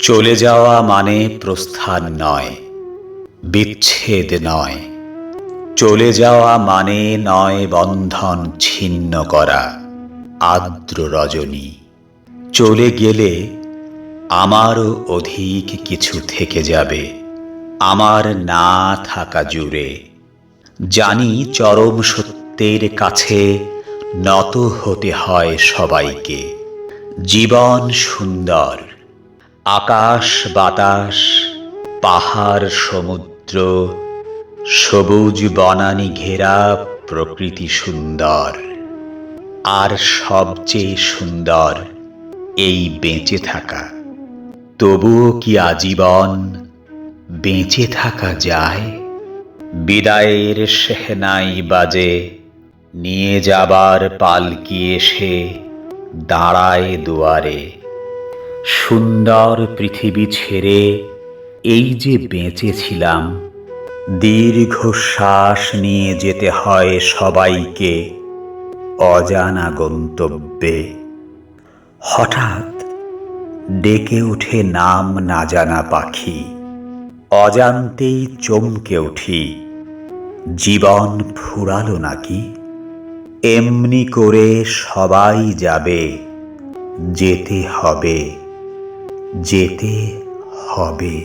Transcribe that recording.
চলে যাওয়া মানে প্রস্থান নয়, বিচ্ছেদ নয়। চলে যাওয়া মানে নয় বন্ধন ছিন্ন করা, আর্দ্র রজনী। চলে গেলে আমারও অধিক কিছু থেকে যাবে আমার না থাকা জুড়ে। জানি চরম সত্যের কাছে নত হতে হয় সবাইকে। জীবন সুন্দর, আকাশ বাতাস, পাহাড় সমুদ্র, সবুজ বনানী ঘেরা প্রকৃতি সুন্দর। আর সবচেয়ে সুন্দর এই বেঁচে থাকা। তবুও কি আজীবন বেঁচে থাকা যায়? বিদায়ের শেহনাই বাজে, নিয়ে যাবার পালকি এসে দাঁড়ায় দুয়ারে। সুন্দর পৃথিবী ছেড়ে এই যে বেঁচেছিলাম, দীর্ঘশ্বাস নিয়ে যেতে হয় সবাইকে অজানা গন্তব্যে। হঠাৎ ডেকে ওঠে নাম না জানা পাখি, অজান্তেই চমকে উঠি। জীবন ফুরালো নাকি? এমনি করে সবাই যাবে, যেতে হবে, যেতে হবে।